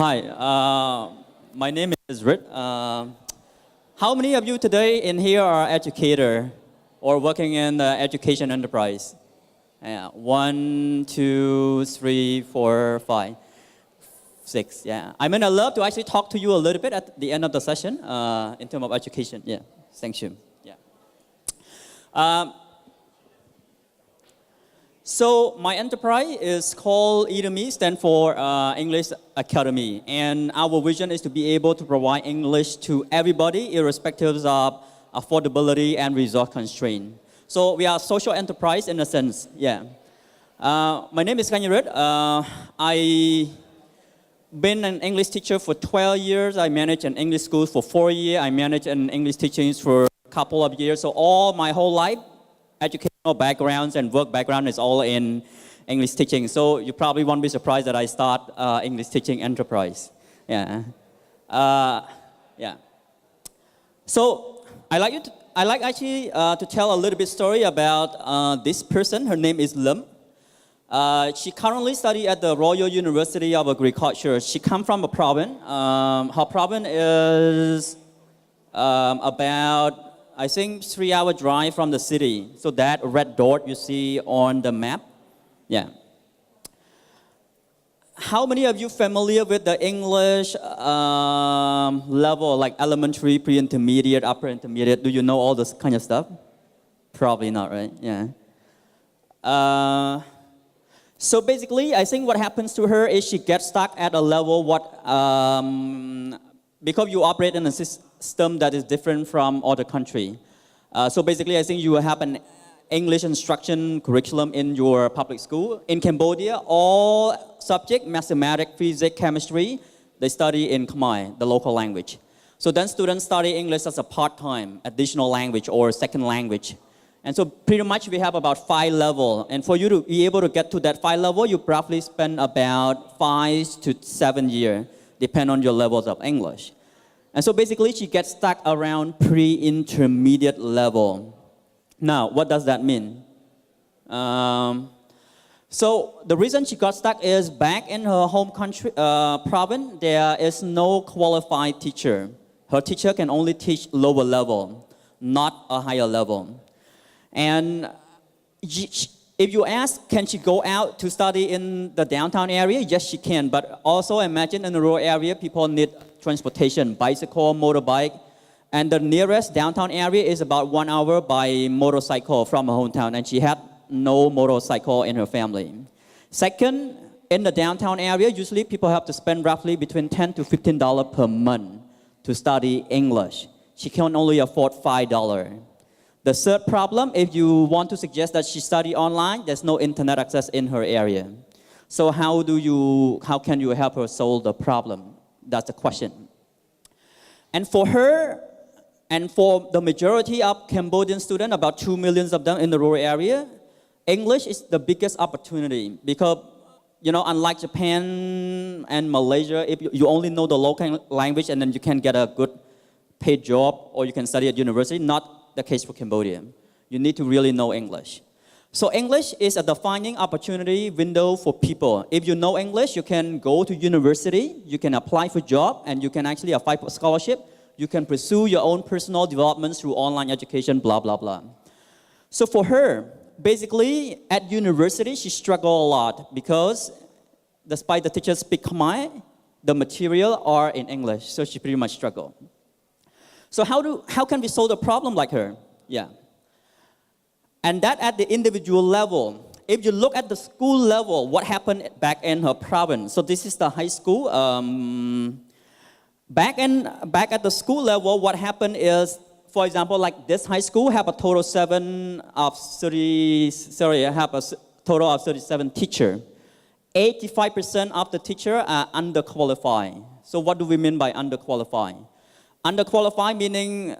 Hi, my name is Rit. How many of you today in here are educator or working in the education enterprise? Yeah, 1, 2, 3, 4, 5, 6. Yeah, I mean, I'd love to actually talk to you a little bit at the end of the session in terms of education. Yeah, thank you. Yeah. So my enterprise is called Edemy, stand for English Academy, and our vision is to be able to provide English to everybody, irrespective of affordability and resource constraint. So we are a social enterprise in a sense. Yeah. My name is Kagnarith. I've been an English teacher for 12 years. I managed an English school for 4 years. I managed an English teaching for a couple of years. So all my whole life, educational backgrounds and work background is all in English teaching. So you probably won't be surprised that I start English teaching enterprise. Yeah. Yeah. So I like actually to tell a little bit story about this person. Her name is Lim. She currently studies at the Royal University of Agriculture. She comes from a province. Her province is about, I think, 3-hour drive from the city. So that red dot you see on the map, yeah. How many of you familiar with the English level, like elementary, pre-intermediate, upper intermediate? Do you know all this kind of stuff? Probably not, right? Yeah. So basically, I think what happens to her is she gets stuck at a level because you operate in a system that is different from other country. So basically, I think you will have an English instruction curriculum in your public school. In Cambodia, all subjects, mathematics, physics, chemistry, they study in Khmer, the local language. So then students study English as a part-time, additional language or second language. And so pretty much we have about 5 levels. And for you to be able to get to that 5 level, you probably spend about 5 to 7 years, depending on your levels of English. And so basically she gets stuck around pre-intermediate level. Now, what does that mean? So the reason she got stuck is back in her home country, province, there is no qualified teacher. Her teacher can only teach lower level, not a higher level. And if you ask, can she go out to study in the downtown area? Yes, she can. But also imagine in the rural area, people need transportation, bicycle, motorbike. And the nearest downtown area is about 1 hour by motorcycle from her hometown. And she had no motorcycle in her family. Second, in the downtown area, usually people have to spend roughly between $10 to $15 per month to study English. She can only afford $5. The third problem, if you want to suggest that she study online, there's no internet access in her area. So how can you help her solve the problem? That's the question. And for her, and for the majority of Cambodian students, about 2 million of them in the rural area, English is the biggest opportunity because, you know, unlike Japan and Malaysia, if you only know the local language and then you can get a good paid job or you can study at university, not the case for Cambodia. You need to really know English. So English is a defining opportunity window for people. If you know English, you can go to university, you can apply for job, and you can actually apply for scholarship. You can pursue your own personal development through online education, blah, blah, blah. So for her, basically at university, she struggled a lot because despite the teachers speak Khmer, the material are in English, so she pretty much struggled. So how can we solve the problem like her? Yeah. And that at the individual level. If you look at the school level, what happened back in her province? So this is the high school. Back at the school level, what happened is, for example, like this high school have a total of 37 teachers. 85% of the teachers are underqualified. So what do we mean by underqualified? Underqualified meaning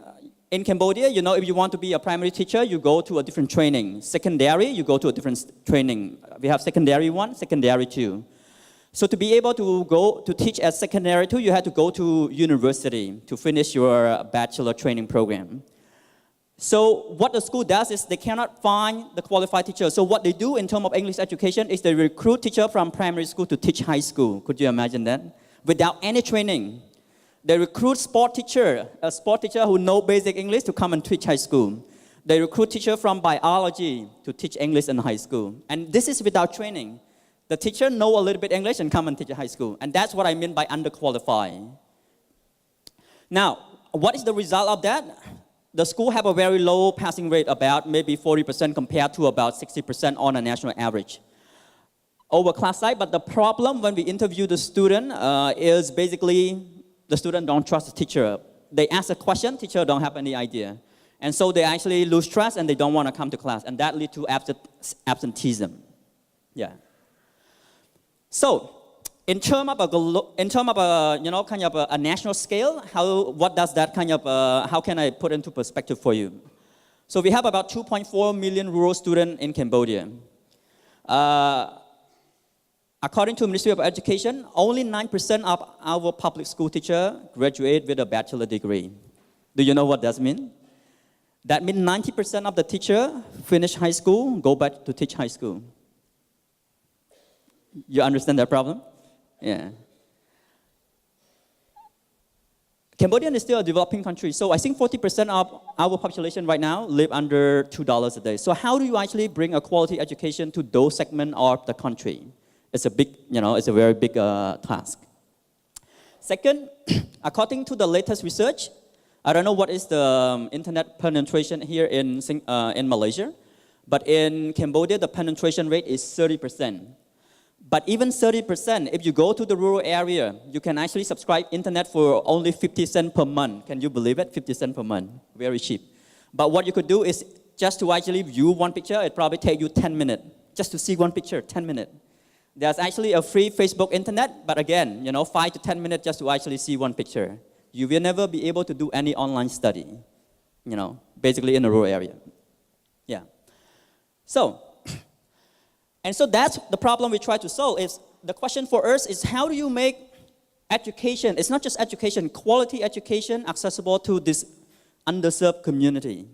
in Cambodia, you know, if you want to be a primary teacher, you go to a different training. Secondary, you go to a different training. We have secondary 1, secondary 2. So to be able to go to teach at secondary 2, you have to go to university to finish your bachelor training program. So what the school does is they cannot find the qualified teacher. So what they do in terms of English education is they recruit teachers from primary school to teach high school. Could you imagine that? without any training. They recruit a sport teacher who know basic English to come and teach high school. They recruit teacher from biology to teach English in high school. And this is without training. The teacher know a little bit English and come and teach at high school. And that's what I mean by underqualified. Now, what is the result of that? The school have a very low passing rate, about maybe 40% compared to about 60% on a national average. Over class size, but the problem when we interview the student is basically the student don't trust the teacher. They ask a question, teacher don't have any idea. And so they actually lose trust and they don't want to come to class. And that leads to absenteeism. Yeah. So, in terms of a kind of a national scale, how can I put into perspective for you? So we have about 2.4 million rural students in Cambodia. According to Ministry of Education, only 9% of our public school teachers graduate with a bachelor degree. Do you know what that means? That means 90% of the teachers finish high school, go back to teach high school. You understand that problem? Yeah. Cambodia is still a developing country, so I think 40% of our population right now live under $2 a day. So how do you actually bring a quality education to those segments of the country? It's a big, it's a very big task. Second, according to the latest research, I don't know what is the internet penetration here in Malaysia, but in Cambodia, the penetration rate is 30%. But even 30%, if you go to the rural area, you can actually subscribe internet for only 50 cents per month. Can you believe it? 50 cents per month, very cheap. But what you could do is just to actually view one picture, it probably take you 10 minutes. Just to see one picture, 10 minutes. There's actually a free Facebook internet, but again, 5 to 10 minutes just to actually see one picture. You will never be able to do any online study, basically in a rural area. Yeah. So that's the problem we try to solve. Is the question for us is how do you make education, it's not just education, quality education accessible to this underserved community,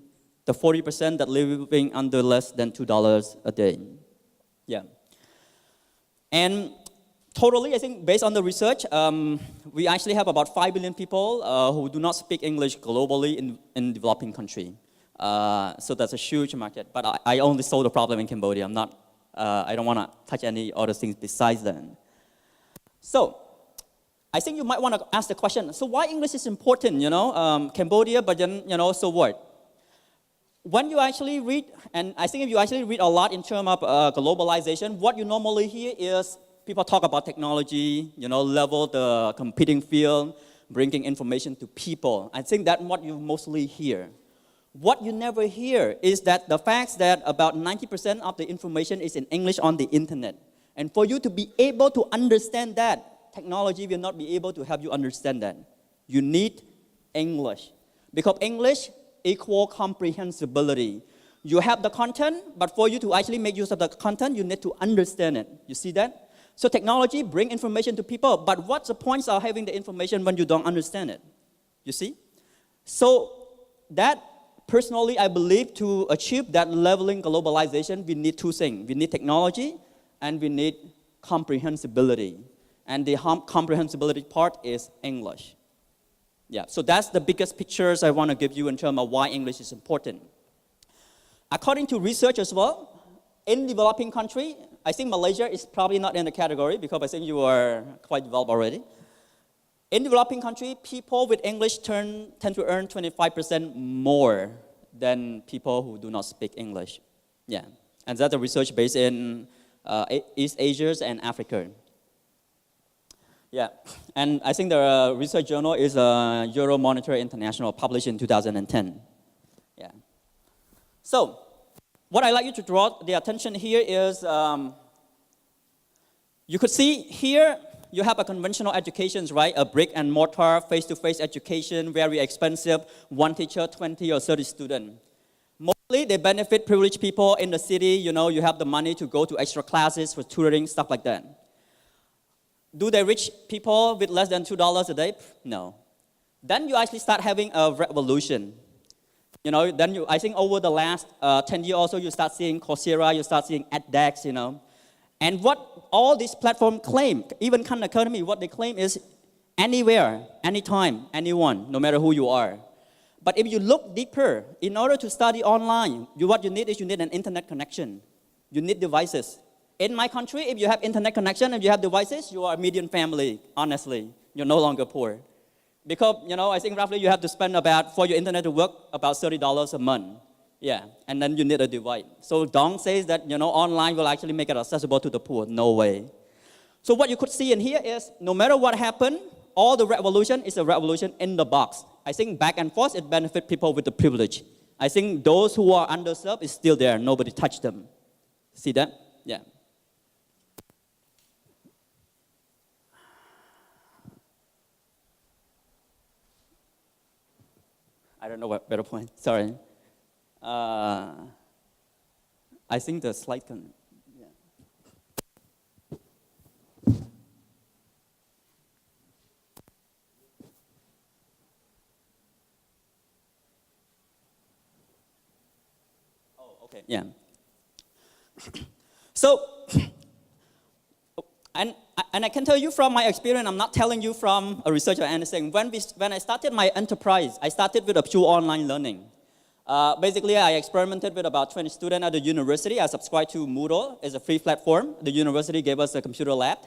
the 40% that living under less than $2 a day. Yeah. And totally, I think based on the research, we actually have about 5 billion people who do not speak English globally in developing country. So that's a huge market. But I only solve the problem in Cambodia. I don't want to touch any other things besides that. So I think you might want to ask the question, so why English is important, Cambodia, but then, so what? When you actually read, and I think if you actually read a lot in terms of globalization, what you normally hear is people talk about technology, level the competing field, bringing information to people. I think that's what you mostly hear. What you never hear is that the fact that about 90% of the information is in English on the internet. And for you to be able to understand that, technology will not be able to help you understand that. You need English. Because English equals comprehensibility. You have the content, but for you to actually make use of the content, you need to understand it. You see that? So technology brings information to people, but what's the point of having the information when you don't understand it? You see? So that, personally, I believe to achieve that leveling globalization, we need two things. We need technology and we need comprehensibility. And the comprehensibility part is English. Yeah, so that's the biggest pictures I want to give you in terms of why English is important. According to research as well, in developing country, I think Malaysia is probably not in the category because I think you are quite developed already. In developing country, people with English tend to earn 25% more than people who do not speak English. Yeah, and that's a research based in East Asia and Africa. Yeah, and I think the research journal is Euromonitor International, published in 2010. Yeah. So, what I'd like you to draw the attention here is, you could see here, you have a conventional education, right? A brick and mortar, face-to-face education, very expensive, one teacher, 20 or 30 students. Mostly, they benefit privileged people in the city, you have the money to go to extra classes for tutoring, stuff like that. Do they reach people with less than $2 a day? No. Then you actually start having a revolution. Then I think over the last 10 years also, you start seeing Coursera, you start seeing edX, And what all these platforms claim, even Khan Academy, what they claim is Anywhere, anytime, anyone, no matter who you are. But if you look deeper, in order to study online, what you need is you need an internet connection. You need devices. In my country, if you have internet connection and you have devices, you are a median family, honestly. You're no longer poor. Because, I think roughly you have to spend for your internet to work, about $30 a month. Yeah, and then you need a device. So Dong says that, online will actually make it accessible to the poor. No way. So what you could see in here is, no matter what happened, all the revolution is a revolution in the box. I think back and forth, it benefits people with the privilege. I think those who are underserved is still there. Nobody touched them. See that? Yeah. I don't know what better point. Sorry. I think the slide can. Yeah. Oh, okay. Yeah. So, and I can tell you from my experience, I'm not telling you from a researcher or anything. When I started my enterprise, I started with a pure online learning. Basically, I experimented with about 20 students at the university. I subscribed to Moodle. It's a free platform. The university gave us a computer lab.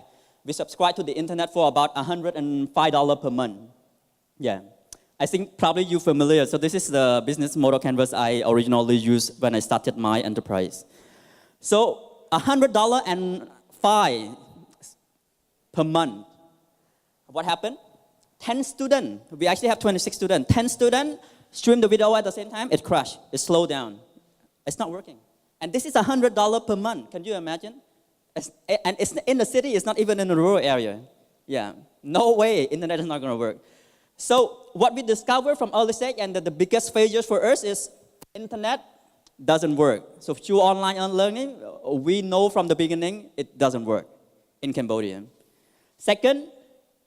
We subscribed to the internet for about $105 per month. Yeah. I think probably you're familiar. So this is the business model canvas I originally used when I started my enterprise. So $100 and $5 per month. What happened? 10 students. We actually have 26 students. 10 students stream the video at the same time. It crashed. It slowed down. It's not working. And this is $100 per month. Can you imagine? And it's in the city. It's not even in a rural area. Yeah. No way. Internet is not going to work. So what we discovered from early stage and the biggest failure for us is internet doesn't work. So through online learning, we know from the beginning it doesn't work in Cambodia. Second,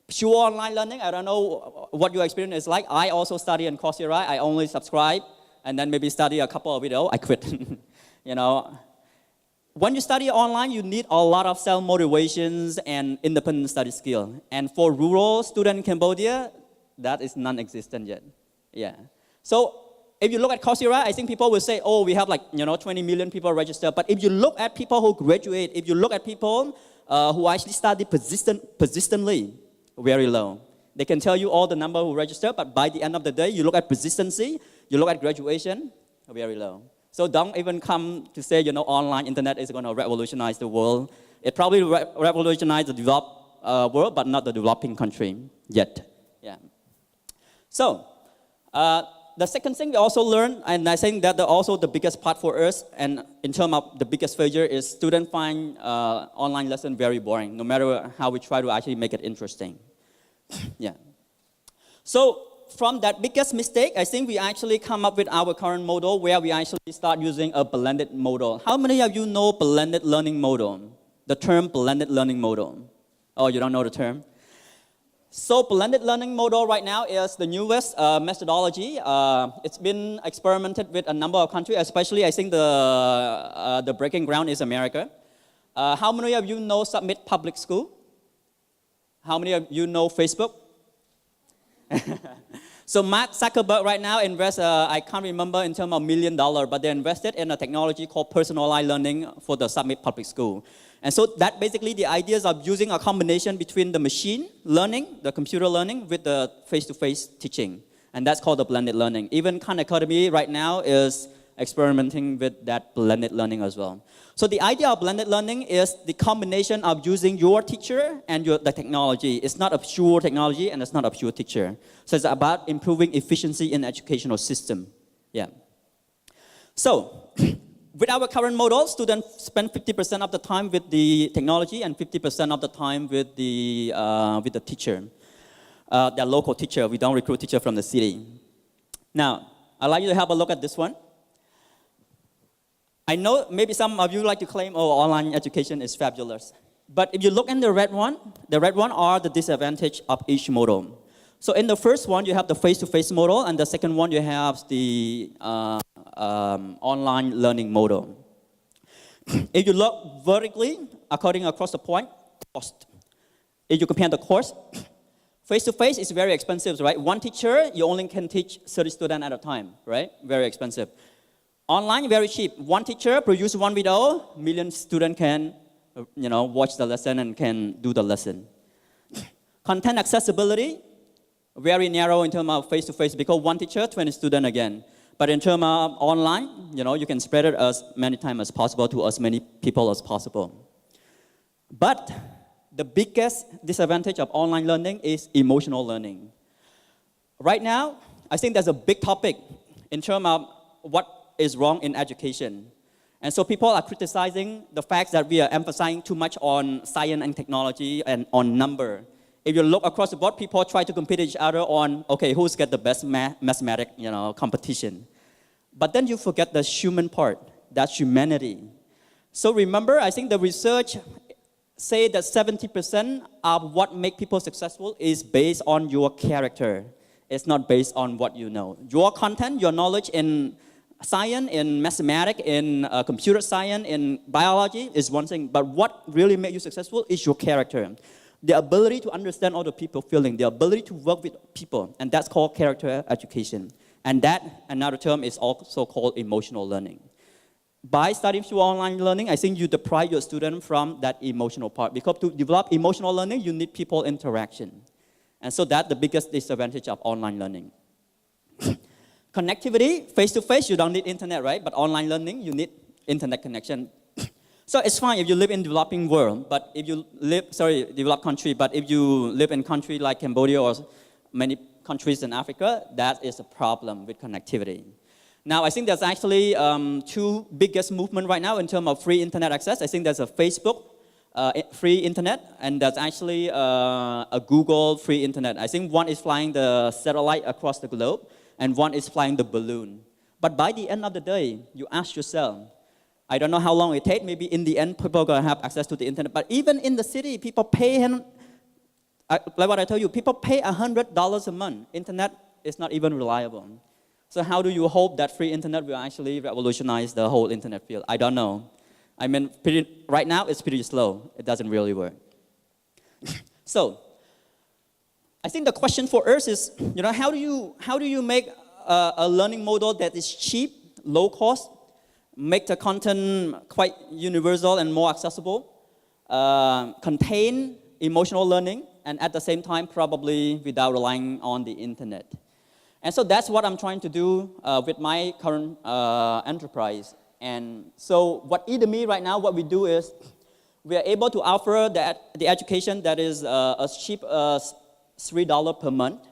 pure online learning, I don't know what your experience is like. I also study in Coursera. I only subscribe and then maybe study a couple of videos. I quit. When you study online, you need a lot of self-motivations and independent study skill. And for rural students in Cambodia, that is non-existent yet. Yeah. So if you look at Coursera, I think people will say, oh, we have 20 million people registered. But if you look at people who graduate, if you look at people who actually study persistently, very low. They can tell you all the number who register, but by the end of the day, you look at persistency, you look at graduation, very low. So don't even come to say, online internet is going to revolutionize the world. It probably revolutionized the developed world, but not the developing country yet. Yeah. So the second thing we also learned, and I think that also the biggest part for us, and in terms of the biggest failure, is students find online lesson very boring, no matter how we try to actually make it interesting. Yeah. So from that biggest mistake, I think we actually come up with our current model where we actually start using a blended model. How many of you know blended learning model? The term blended learning model. Oh, you don't know the term? So blended learning model right now is the newest methodology. It's been experimented with a number of countries, especially I think the breaking ground is America. How many of you know Submit Public School? How many of you know Facebook? So Mark Zuckerberg right now invests, I can't remember in terms of $1 million, but they invested in a technology called personalized learning for the Submit Public School. And so that basically the ideas of using a combination between the machine learning, the computer learning, with the face-to-face teaching. And that's called the blended learning. Even Khan Academy right now is experimenting with that blended learning as well. So the idea of blended learning is the combination of using your teacher and the technology. It's not a pure technology and it's not a pure teacher. So it's about improving efficiency in the educational system. Yeah. So with our current model, students spend 50% of the time with the technology and 50% of the time with the teacher, their local teacher. We don't recruit teacher from the city. Now, I'd like you to have a look at this one. I know maybe some of you like to claim, oh, online education is fabulous. But if you look in the red one are the disadvantage of each model. So in the first one, you have the face-to-face model, and the second one, you have the online learning model. If you look vertically, according across the point, cost. If you compare the cost, Face-to-face is very expensive, right? One teacher, you only can teach 30 students at a time, right? Very expensive. Online, very cheap. One teacher produce one video, million students can, watch the lesson and can do the lesson. Content accessibility, very narrow in terms of face-to-face because one teacher, 20 students again. But in terms of online, you can spread it as many times as possible to as many people as possible. But the biggest disadvantage of online learning is emotional learning. Right now, I think there's a big topic in terms of what is wrong in education. And so people are criticizing the fact that we are emphasizing too much on science and technology and on number. If you look across the board, people try to compete each other on, okay, who's got the best mathematics, competition. But then you forget the human part, that's humanity. So remember, I think the research say that 70% of what makes people successful is based on your character. It's not based on what you know. Your content, your knowledge in science, in mathematics, in computer science, in biology is one thing, but what really makes you successful is your character. The ability to understand other people's feelings, the ability to work with people, and that's called character education. And that, another term, is also called emotional learning. By studying through online learning, I think you deprive your student from that emotional part. Because to develop emotional learning, you need people interaction. And so that's the biggest disadvantage of online learning. Connectivity, face-to-face, you don't need internet, right? But online learning, you need internet connection. So it's fine if you live in developing world, but if you live, developed country, but if you live in country like Cambodia or many countries in Africa, that is a problem with connectivity. Now, I think there's actually two biggest movements right now in terms of free internet access. I think there's a Facebook free internet, and there's actually a Google free internet. I think one is flying the satellite across the globe, and one is flying the balloon. But by the end of the day, you ask yourself, I don't know how long it takes. Maybe in the end, people are going to have access to the internet. But even in the city, people pay, like what I told you, people pay $100 a month. Internet is not even reliable. So how do you hope that free internet will actually revolutionize the whole internet field? I don't know. I mean, right now, it's pretty slow. It doesn't really work. So I think the question for us is, how do you make a learning model that is cheap, low cost, make the content quite universal and more accessible, contain emotional learning, and at the same time, probably without relying on the internet. And so that's what I'm trying to do with my current enterprise. And so what Edemy right now, what we do is we are able to offer the education that is as cheap as $3 per month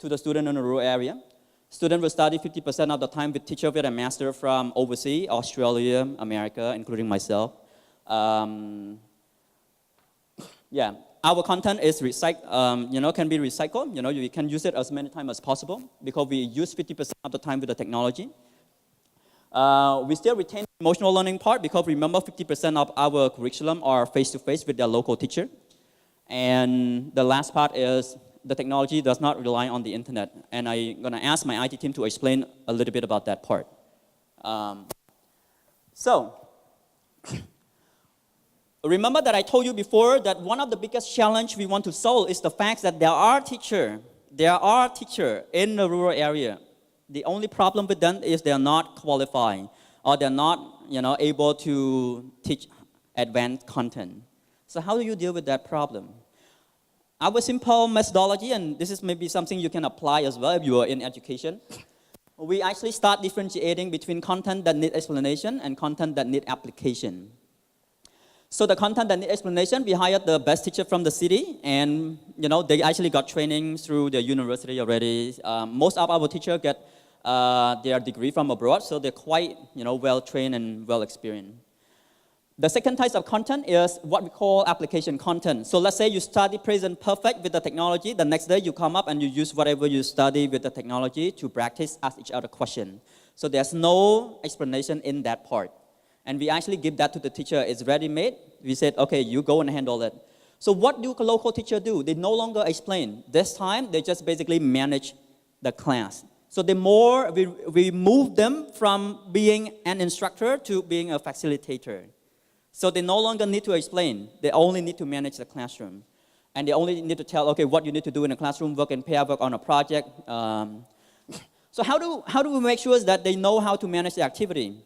to the student in a rural area. Students will study 50% of the time with teacher with a master from overseas, Australia, America, including myself. Yeah, our content is can be recycled. You can use it as many times as possible because we use 50% of the time with the technology. We still retain the emotional learning part because remember 50% of our curriculum are face-to-face with their local teacher. And the last part is the technology does not rely on the internet. And I'm going to ask my IT team to explain a little bit about that part. Remember that I told you before that one of the biggest challenges we want to solve is the fact that there are teachers in the rural area. The only problem with them is they're not qualified or they're not able to teach advanced content. So how do you deal with that problem? Our simple methodology, and this is maybe something you can apply as well if you are in education, we actually start differentiating between content that need explanation and content that need application. So the content that need explanation, we hired the best teacher from the city, and they actually got training through the university already. Most of our teachers get their degree from abroad, so they're quite well trained and well experienced. The second type of content is what we call application content. So let's say you study present perfect with the technology. The next day you come up and you use whatever you study with the technology to practice, ask each other questions. So there's no explanation in that part. And we actually give that to the teacher. It's ready-made. We said, okay, you go and handle it. So what do local teachers do? They no longer explain. This time, they just basically manage the class. So we move them from being an instructor to being a facilitator. So they no longer need to explain. They only need to manage the classroom. and they only need to tell, okay, what you need to do in a classroom, work and pair, work on a project. So how do we make sure that they know how to manage the activity?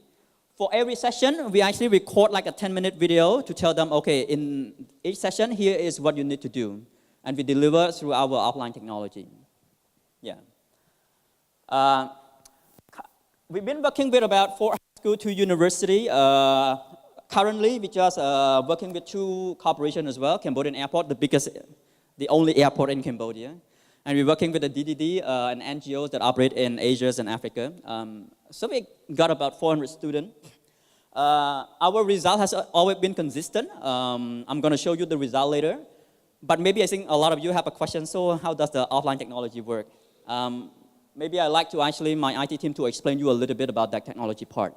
For every session, we actually record like a 10-minute video to tell them, okay, in each session, here is what you need to do. And we deliver through our offline technology. Yeah. We've been working with about 4 high school to university. Currently, we just working with 2 corporations as well, Cambodian airport, the only airport in Cambodia. And we're working with the DDD and NGOs that operate in Asia and Africa. So we got about 400 students. Our result has always been consistent. I'm going to show you the result later. But maybe I think a lot of you have a question, so how does the offline technology work? Maybe I'd like to actually, my IT team to explain you a little bit about that technology part.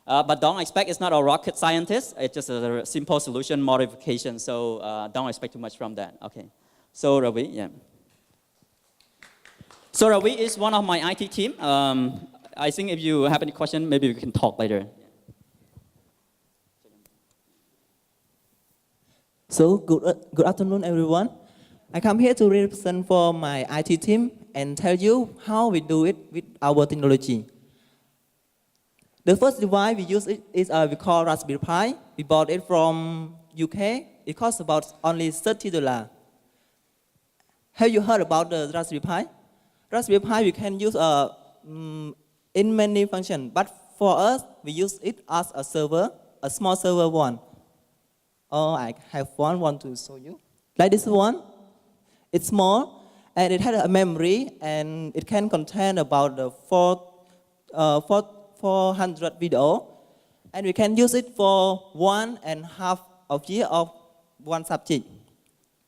But don't expect it's not a rocket scientist. It's just a simple solution modification. So don't expect too much from that. Okay. So Ravi, yeah. So Ravi is one of my IT team. I think if you have any question, maybe we can talk later. So good afternoon, everyone. I come here to represent for my IT team and tell you how we do it with our technology. The first device we use is we call Raspberry Pi. We bought it from UK. It costs about only $30. Have you heard about the Raspberry Pi? Raspberry Pi we can use in many functions, but for us we use it as a server, a small server one. Oh, I have one want to show you. Like this one, it's small and it has a memory and it can contain about 400 video, and we can use it for 1.5 year of one subject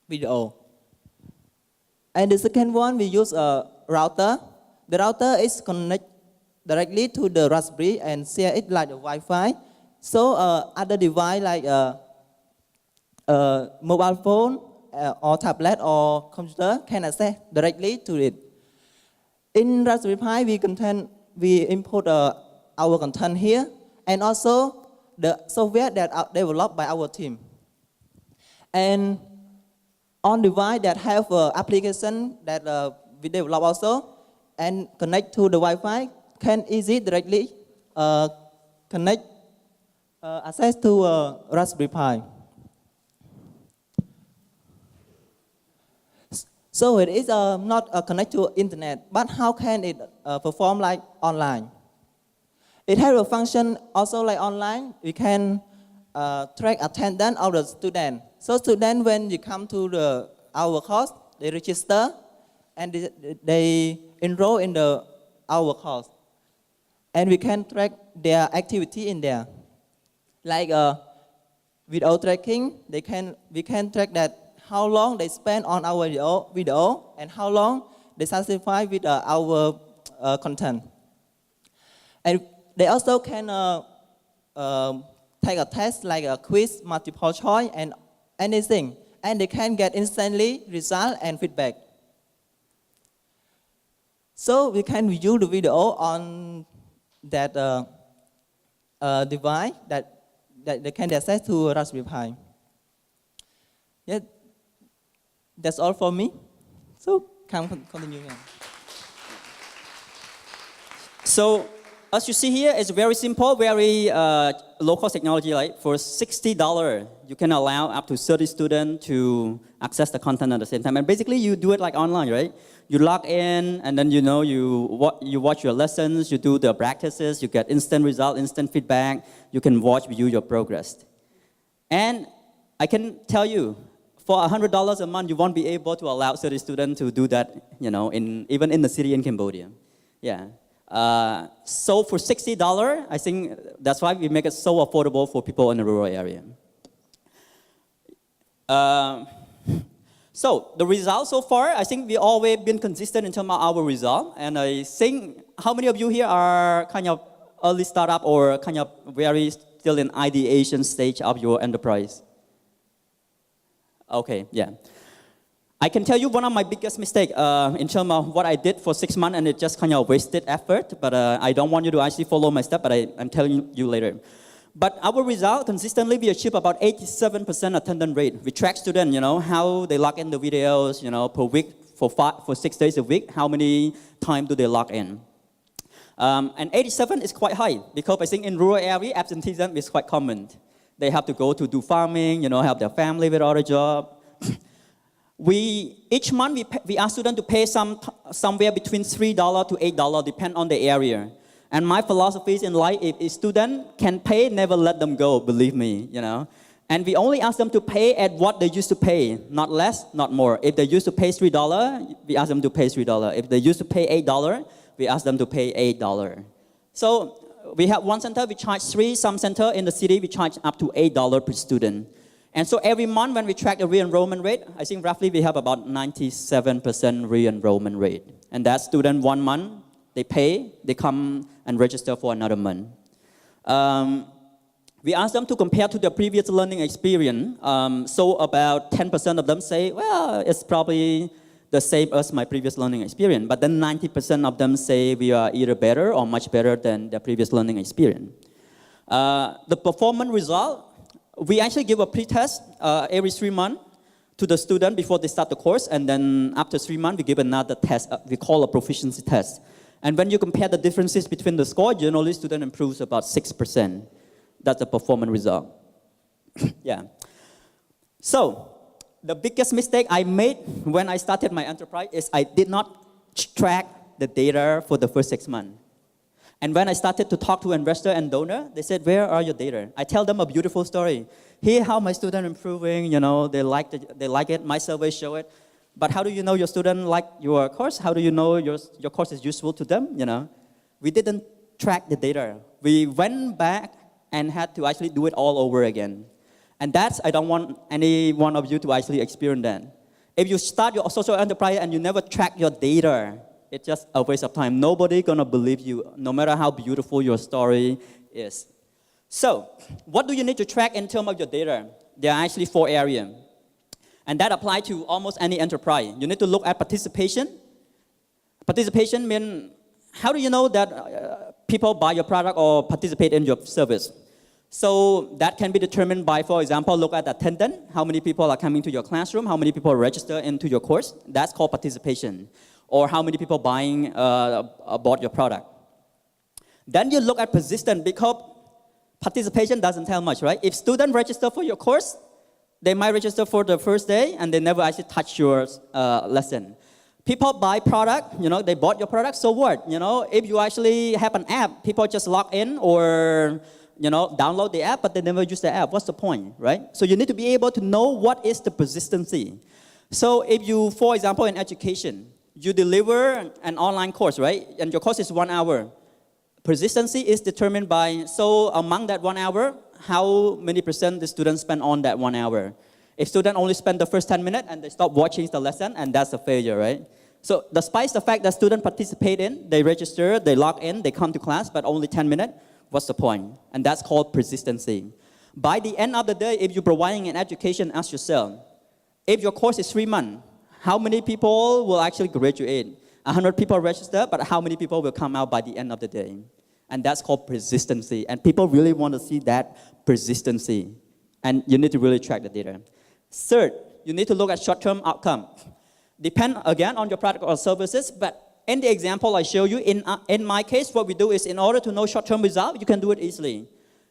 video. And the second one we use a router. The router is connected directly to the Raspberry and share it like a Wi-Fi. So other device like mobile phone or tablet or computer can access directly to it. In Raspberry Pi we import our content here and also the software that are developed by our team. And on device that have application that we develop also and connect to the Wi-Fi can easily directly connect access to Raspberry Pi. So it is not connected to internet, but how can it perform like online? It has a function also like online. We can track attendance of the student. So student, when you come to our course, they register and they enroll in our course. And we can track their activity in there. Like video tracking, we can track that how long they spend on our video and how long they satisfy with our content. And they also can take a test like a quiz, multiple choice, and anything. And they can get instantly result and feedback. So we can view the video on that device that they can access to Raspberry Pi. Yeah, that's all for me. So can continue here. So as you see here, it's very simple, very low-cost technology. Like for $60, you can allow up to 30 students to access the content at the same time. And basically, you do it like online, right? You log in, and then you watch your lessons, you do the practices, you get instant result, instant feedback. You can view your progress. And I can tell you, for $100 a month, you won't be able to allow 30 students to do that, even in the city in Cambodia. Yeah. So for $60, I think that's why we make it so affordable for people in the rural area. So the results so far, I think we always been consistent in terms of our result. And I think, how many of you here are kind of early startup or kind of very still in ideation stage of your enterprise? Okay, yeah. I can tell you one of my biggest mistakes in terms of what I did for 6 months, and it just kind of wasted effort, but I don't want you to actually follow my step, but I'm telling you later. But our result, consistently, we achieve about 87% attendance rate. We track students, how they log in the videos, per week for 6 days a week, how many times do they log in. And 87 is quite high because I think in rural area, absenteeism is quite common. They have to go to do farming, help their family with other job. Each month, we ask students to pay somewhere between $3 to $8, depend on the area. And my philosophy in life, if a student can pay, never let them go, believe me, And we only ask them to pay at what they used to pay, not less, not more. If they used to pay $3, we ask them to pay $3. If they used to pay $8, we ask them to pay $8. So we have one center, we charge $3. Some center in the city, we charge up to $8 per student. And so every month when we track the re-enrollment rate, I think roughly we have about 97% re-enrollment rate. And that student 1 month, they pay, they come and register for another month. We ask them to compare to their previous learning experience. So about 10% of them say, well, it's probably the same as my previous learning experience. But then 90% of them say we are either better or much better than their previous learning experience. The performance result, we actually give a pre-test every 3 months to the student before they start the course. And then after 3 months, we give another test we call a proficiency test. And when you compare the differences between the score, generally student improves about 6%. That's the performance result. Yeah. So the biggest mistake I made when I started my enterprise is I did not track the data for the first 6 months. And when I started to talk to investor and donor, they said, where are your data? I tell them a beautiful story. Here how my student improving, they like it, my surveys show it. But how do you know your student like your course? How do you know your course is useful to them, We didn't track the data. We went back and had to actually do it all over again. And I don't want any one of you to actually experience that. If you start your social enterprise and you never track your data, it's just a waste of time. Nobody's gonna believe you, no matter how beautiful your story is. So, what do you need to track in terms of your data? There are actually 4 areas. And that applies to almost any enterprise. You need to look at participation. Participation means, how do you know that people buy your product or participate in your service? So that can be determined by, for example, look at attendance. How many people are coming to your classroom? How many people register into your course? That's called participation. Or how many people bought your product. Then you look at persistence because participation doesn't tell much, right? If students register for your course, they might register for the first day and they never actually touch your lesson. People buy product, they bought your product, so what? If you actually have an app, people just log in or download the app, but they never use the app. What's the point, right? So you need to be able to know what is the persistency. So if you, for example, in education, you deliver an online course, right? And your course is 1 hour. Persistency is determined by, so among that 1 hour, how many % the students spend on that 1 hour. If students only spend the first 10 minutes and they stop watching the lesson, and that's a failure, right? So despite the fact that students participate they register, they log in, they come to class, but only 10 minutes, what's the point? And that's called persistency. By the end of the day, if you're providing an education, ask yourself, if your course is 3 months, how many people will actually graduate? 100 people register, but how many people will come out by the end of the day? And that's called persistency. And people really want to see that persistency. And you need to really track the data. Third, you need to look at short-term outcome. Depend, again, on your product or services, but in the example I show you, in my case, what we do is in order to know short-term result, you can do it easily.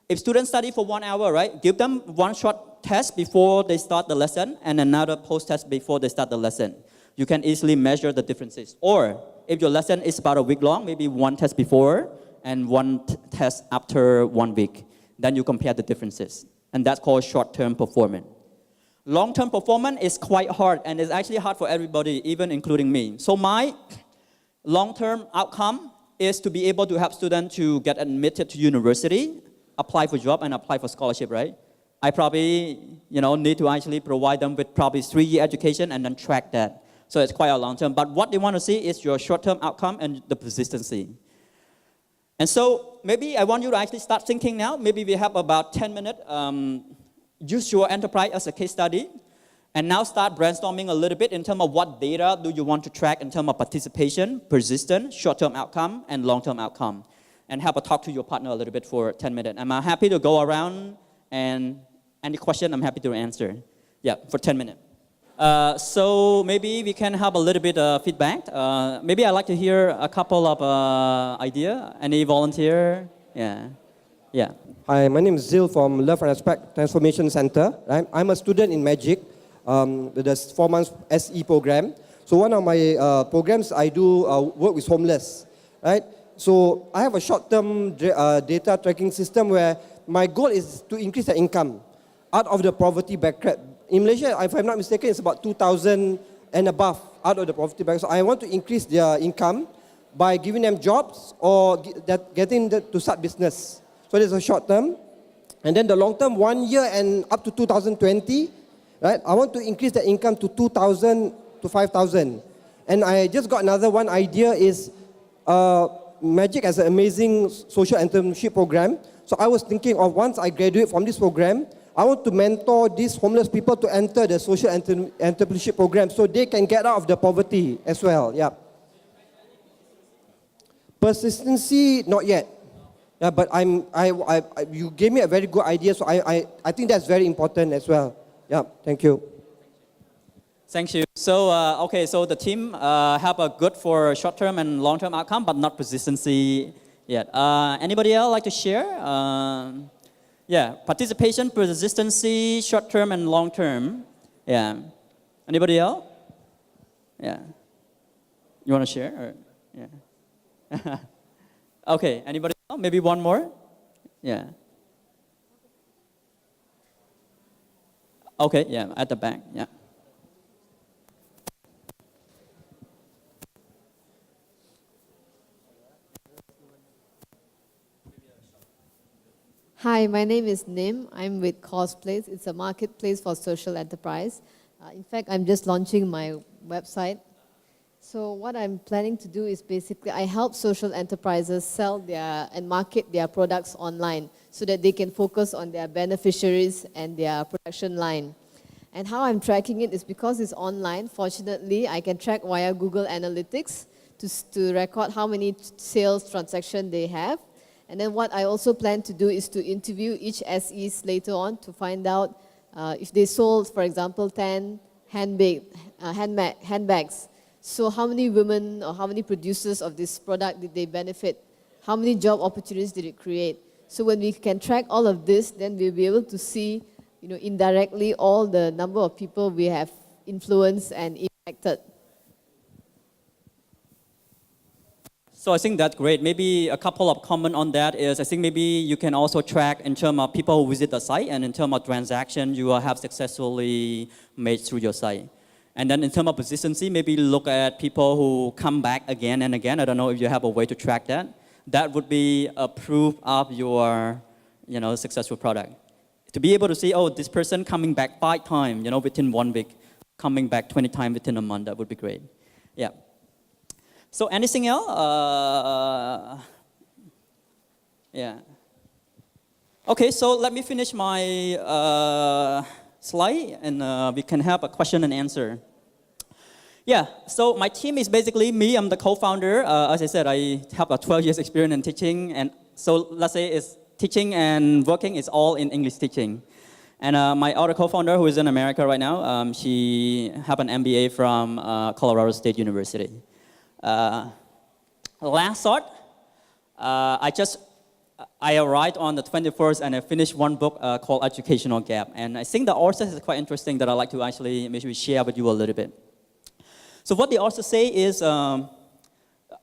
If students study for 1 hour, right, give them one short test before they start the lesson and another post-test before they start the lesson. You can easily measure the differences. Or if your lesson is about a week long, maybe one test before and one test after 1 week. Then you compare the differences. And that's called short-term performance. Long-term performance is quite hard, and it's actually hard for everybody, even including me. So my long-term outcome is to be able to help students to get admitted to university, apply for job, and apply for scholarship, right? I probably, need to actually provide them with probably 3-year education and then track that. So it's quite a long-term. But what they want to see is your short-term outcome and the persistency. And so maybe I want you to actually start thinking now. Maybe we have about 10 minutes. Use your enterprise as a case study. And now start brainstorming a little bit in terms of what data do you want to track in terms of participation, persistence, short-term outcome, and long-term outcome. and have a talk to your partner a little bit for 10 minutes. I'm happy to go around, and any question I'm happy to answer. Yeah, for 10 minutes. So maybe we can have a little bit of feedback. Maybe I'd like to hear a couple of idea. Any volunteer? Yeah. Yeah. Hi, my name is Zil from Love and Respect Transformation Center. I'm a student in MaGIC, with the 4 months SE program. So one of my programs, I do work with homeless, right? So I have a short-term data tracking system where my goal is to increase their income out of the poverty bracket. In Malaysia, if I'm not mistaken, it's about 2,000 and above out of the poverty bracket. So I want to increase their income by giving them jobs or getting them to start business. So there's a short term. And then the long term, 1 year and up to 2020, right? I want to increase the income to 2,000 to 5,000. And I just got another one idea is MaGIC has an amazing social entrepreneurship program. So I was thinking of once I graduate from this program, I want to mentor these homeless people to enter the social entrepreneurship program so they can get out of the poverty as well. Yeah. Persistency, not yet. Yeah, but you gave me a very good idea, so I think that's very important as well. Yeah, thank you. Thank you. So, okay, so the team have a good for short-term and long-term outcome, but not persistency yet. Anybody else like to share? Yeah, participation, persistency, short-term and long-term. Yeah. Anybody else? Yeah. You want to share? Or, yeah. Okay, anybody else? Maybe one more? Yeah. Okay, yeah, at the back, yeah. Hi, my name is Nim. I'm with Cosplace. It's a marketplace for social enterprise. In fact, I'm just launching my website. So what I'm planning to do is basically I help social enterprises sell and market their products online so that they can focus on their beneficiaries and their production line. And how I'm tracking it is because it's online, fortunately, I can track via Google Analytics to record how many sales transactions they have. And then what I also plan to do is to interview each SEs later on to find out if they sold, for example, 10 handbags. So how many women or how many producers of this product did they benefit? How many job opportunities did it create? So when we can track all of this, then we'll be able to see, indirectly all the number of people we have influenced and impacted. So I think that's great. Maybe a couple of comments on that is I think maybe you can also track in terms of people who visit the site and in terms of transaction you have successfully made through your site. And then in terms of persistency, maybe look at people who come back again and again. I don't know if you have a way to track that. That would be a proof of your successful product. To be able to see, oh, this person coming back 5 times, within 1 week, coming back 20 times within a month, that would be great. Yeah. So anything else? Yeah. Okay, so let me finish my slide and we can have a question and answer. Yeah, so my team is basically me. I'm the co-founder. As I said, I have a 12 years experience in teaching. And so let's say it's teaching and working is all in English teaching. And my other co-founder who is in America right now, she have an MBA from Colorado State University. Last thought, I arrived on the 21st and I finished one book called Educational Gap. And I think the author is quite interesting that I'd like to actually maybe share with you a little bit. So what the author say is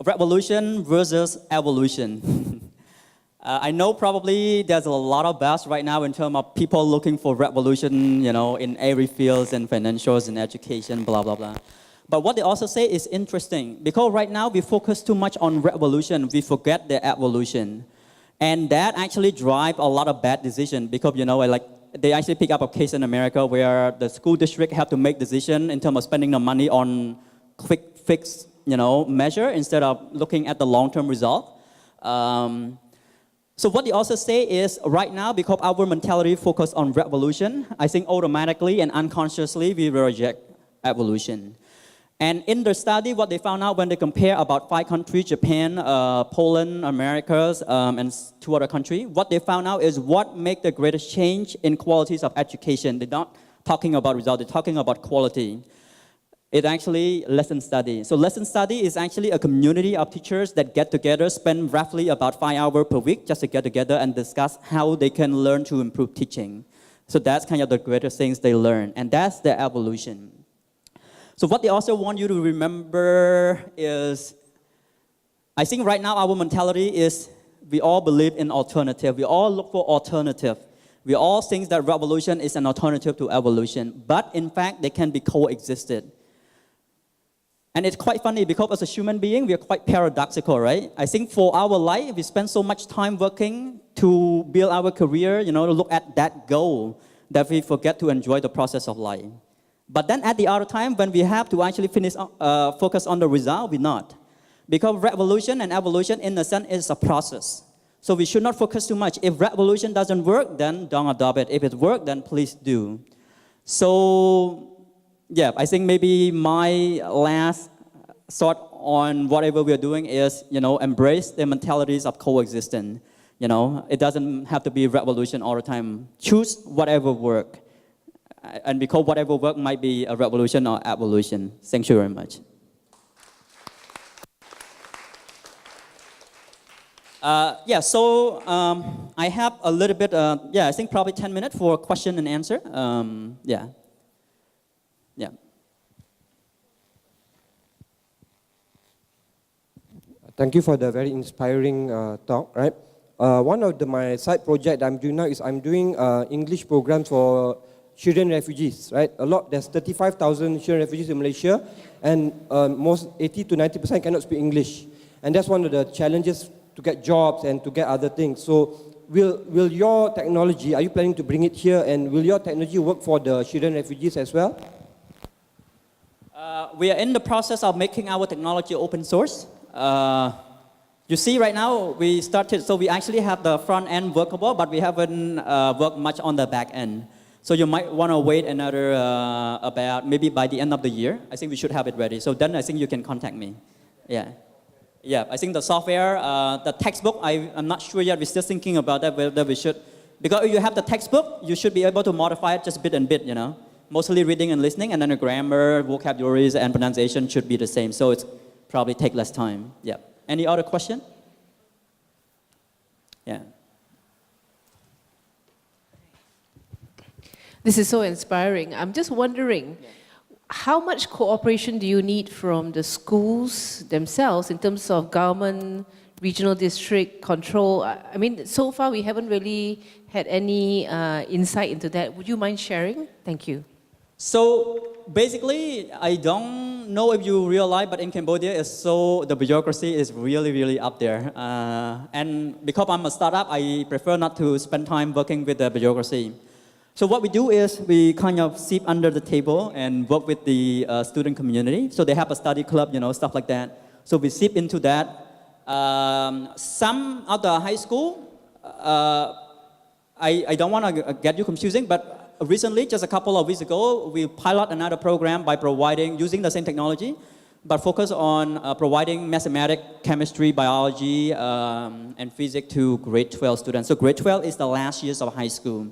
revolution versus evolution. I know probably there's a lot of buzz right now in terms of people looking for revolution, in every field, in financials, in education, blah, blah, blah. But what they also say is interesting because right now we focus too much on revolution, we forget the evolution. And that actually drives a lot of bad decisions because, they actually pick up a case in America where the school district have to make decision in terms of spending the money on quick fix, measure instead of looking at the long-term result. So what they also say is right now, because our mentality focus on revolution, I think automatically and unconsciously we will reject evolution. And in the study, what they found out when they compare about 5 countries, Japan, Poland, Americas, and 2 other countries, what they found out is what makes the greatest change in qualities of education. They're not talking about results, they're talking about quality. It's actually lesson study. So lesson study is actually a community of teachers that get together, spend roughly about 5 hours per week just to get together and discuss how they can learn to improve teaching. So that's kind of the greatest things they learn, and that's their evolution. So what they also want you to remember is, I think right now our mentality is we all believe in alternative. We all look for alternative. We all think that revolution is an alternative to evolution, but in fact they can be coexisted. And it's quite funny because as a human being, we are quite paradoxical, right? I think for our life, we spend so much time working to build our career, to look at that goal, that we forget to enjoy the process of life. But then at the other time, when we have to actually focus on the result, we're not. Because revolution and evolution, in a sense, is a process. So we should not focus too much. If revolution doesn't work, then don't adopt it. If it works, then please do. So, yeah, I think maybe my last thought on whatever we're doing is, embrace the mentalities of coexistence. It doesn't have to be revolution all the time. Choose whatever works. And because whatever work might be a revolution or evolution. Thank you very much. So I have a little bit, I think probably 10 minutes for question and answer. Thank you for the very inspiring talk, right? One of my side project I'm doing now is I'm doing English programs for Syrian refugees, right? There's 35,000 Syrian refugees in Malaysia, and most 80 to 90% cannot speak English. And that's one of the challenges to get jobs and to get other things. So will your technology, are you planning to bring it here, and will your technology work for the Syrian refugees as well? We are in the process of making our technology open source. You see right now, we started, so we actually have the front end workable, but we haven't worked much on the back end. So you might want to wait another, about maybe by the end of the year. I think we should have it ready. So then I think you can contact me. Yeah, I think the software, the textbook, I'm not sure yet. We're still thinking about that, whether we should. Because if you have the textbook, you should be able to modify it just bit and bit, Mostly reading and listening, and then the grammar, vocabularies, and pronunciation should be the same. So it's probably take less time. Yeah. Any other question? Yeah. This is so inspiring. I'm just wondering, how much cooperation do you need from the schools themselves in terms of government, regional district control? I mean, so far we haven't really had any insight into that. Would you mind sharing? Thank you. So basically, I don't know if you realize, but in Cambodia, the bureaucracy is really, really up there. And because I'm a startup, I prefer not to spend time working with the bureaucracy. So what we do is we kind of sit under the table and work with the student community. So they have a study club, stuff like that. So we sit into that. Some of the high school, I don't want to get you confusing, but recently, just a couple of weeks ago, we pilot another program by using the same technology, but focus on providing mathematics, chemistry, biology, and physics to grade 12 students. So grade 12 is the last years of high school.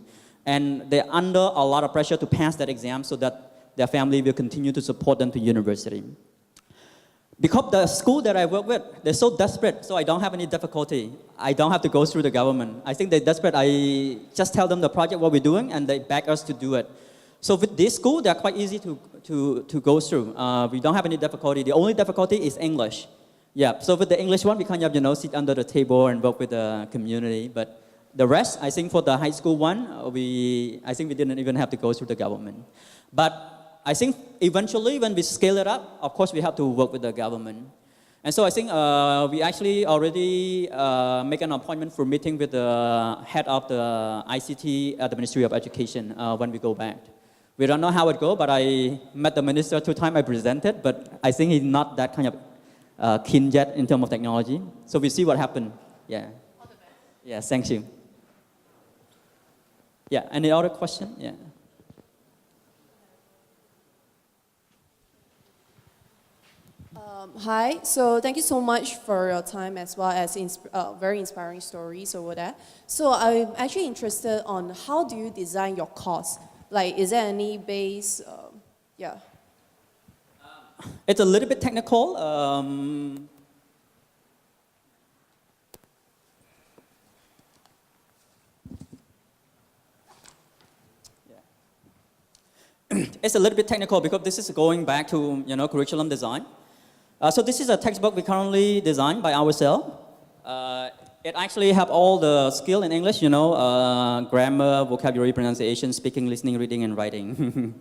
And they're under a lot of pressure to pass that exam so that their family will continue to support them to university. Because the school that I work with, they're so desperate, so I don't have any difficulty. I don't have to go through the government. I think they're desperate. I just tell them the project, what we're doing, and they back us to do it. So with this school, they're quite easy to go through. We don't have any difficulty. The only difficulty is English. Yeah, so with the English one, we kind of, sit under the table and work with the community. But the rest, I think for the high school one, I think we didn't even have to go through the government. But I think eventually when we scale it up, of course we have to work with the government. And so I think we actually already make an appointment for meeting with the head of the ICT at the Ministry of Education when we go back. We don't know how it goes, but I met the minister 2 times I presented, but I think he's not that kind of keen yet in terms of technology. So we see what happens. Yeah. All the best. Yeah, thank you. Yeah, any other question? Yeah. Hi, so thank you so much for your time as well as very inspiring stories over there. So I'm actually interested on how do you design your course? Like, is there any base? Yeah. It's a little bit technical. It's a little bit technical because this is going back to curriculum design. So this is a textbook we currently designed by ourselves. It actually have all the skill in English, grammar, vocabulary, pronunciation, speaking, listening, reading, and writing.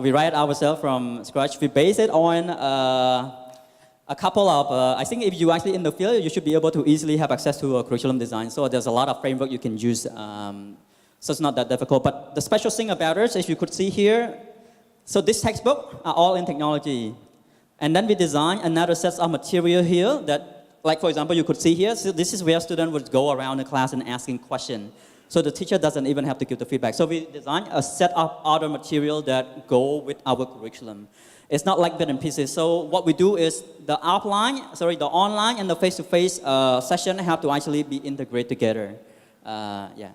We write ourselves from scratch. We base it on a couple of, I think if you actually in the field, you should be able to easily have access to a curriculum design. So there's a lot of framework you can use. So it's not that difficult. But the special thing about it, as you could see here, so this textbook are all in technology. And then we design another set of material here that, like for example, you could see here, so this is where students would go around the class and asking questions. So the teacher doesn't even have to give the feedback. So we design a set of other material that go with our curriculum. It's not like bit and pieces. So what we do is the online and the face-to-face session have to actually be integrated together. Yeah.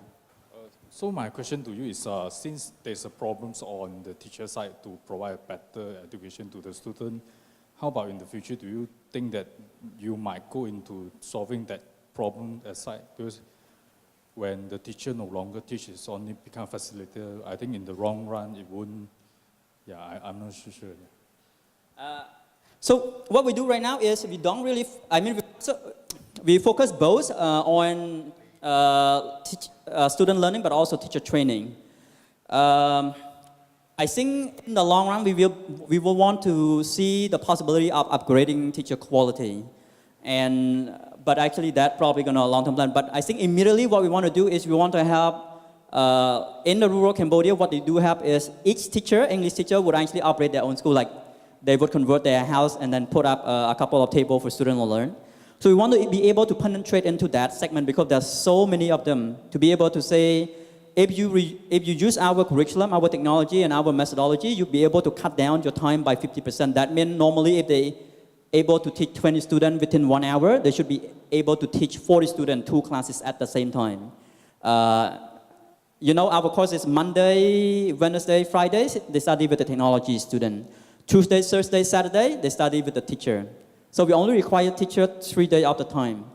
So my question to you is, since there's a problems on the teacher side to provide better education to the student, how about in the future, do you think that you might go into solving that problem aside? Because when the teacher no longer teaches, only become facilitator, I think in the long run, it wouldn't, I'm not so sure. So what we do right now is we don't really, we focus both on student learning, but also teacher training. I think in the long run, we will want to see the possibility of upgrading teacher quality. But actually that probably going to long-term plan. But I think immediately what we want to do is we want to have, in the rural Cambodia, what they do have is each teacher, English teacher, would actually operate their own school. Like they would convert their house and then put up a couple of tables for students to learn. So we want to be able to penetrate into that segment because there's so many of them to be able to say, if you use our curriculum, our technology, and our methodology, you'll be able to cut down your time by 50%. That means normally if they able to teach 20 students within 1 hour, they should be able to teach 40 students 2 classes at the same time. Our course is Monday, Wednesday, Fridays, they study with the technology student. Tuesday, Thursday, Saturday, they study with the teacher. So we only require teacher 3 days of the time.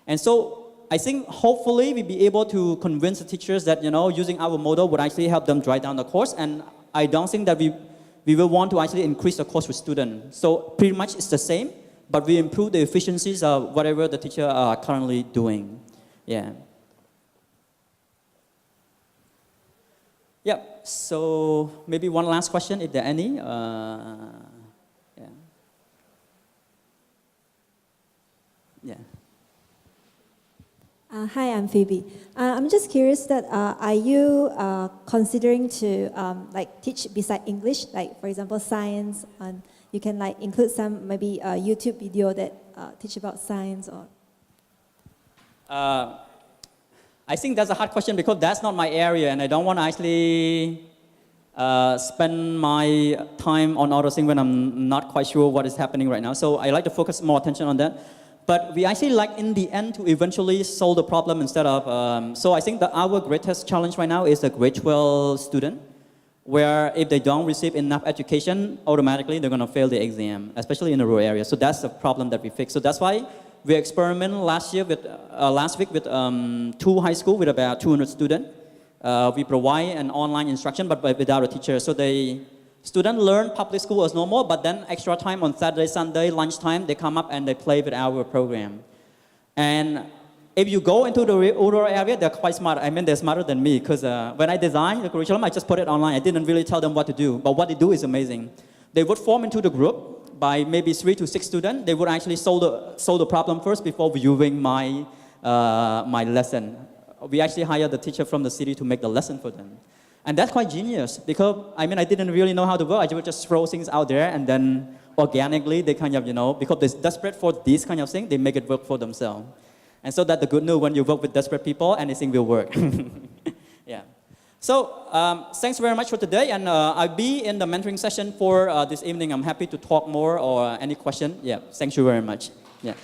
And so I think hopefully we'll be able to convince the teachers that, using our model would actually help them drive down the course. And I don't think that we will want to actually increase the cost with students. So pretty much it's the same, but we improve the efficiencies of whatever the teacher are currently doing. Yeah. Yeah, so maybe one last question, if there are any. Hi, I'm Phoebe. I'm just curious that are you considering to teach beside English, like for example science, and you can include some maybe YouTube video that teach about science or? I think that's a hard question because that's not my area, and I don't want to actually spend my time on other things when I'm not quite sure what is happening right now. So I like to focus more attention on that. But we actually like in the end to eventually solve the problem instead of, so I think that our greatest challenge right now is the grade 12 student, where if they don't receive enough education, automatically they're going to fail the exam, especially in the rural area. So that's the problem that we fix. So that's why we experimented last week with 2 high schools with about 200 students. We provide an online instruction, but without a teacher. So students learn public school as normal, but then extra time on Saturday, Sunday, lunchtime, they come up and they play with our program. And if you go into the rural area, they're quite smart. I mean, they're smarter than me because when I designed the curriculum, I just put it online. I didn't really tell them what to do, but what they do is amazing. They would form into the group by maybe 3 to 6 students. They would actually solve the problem first before viewing my lesson. We actually hired the teacher from the city to make the lesson for them. And that's quite genius because, I didn't really know how to work. I would just throw things out there and then organically they kind of, because they're desperate for these kind of things, they make it work for themselves. And so that's the good news when you work with desperate people, anything will work. Yeah. So thanks very much for today, and I'll be in the mentoring session for this evening. I'm happy to talk more or any question. Yeah, thank you very much. Yeah.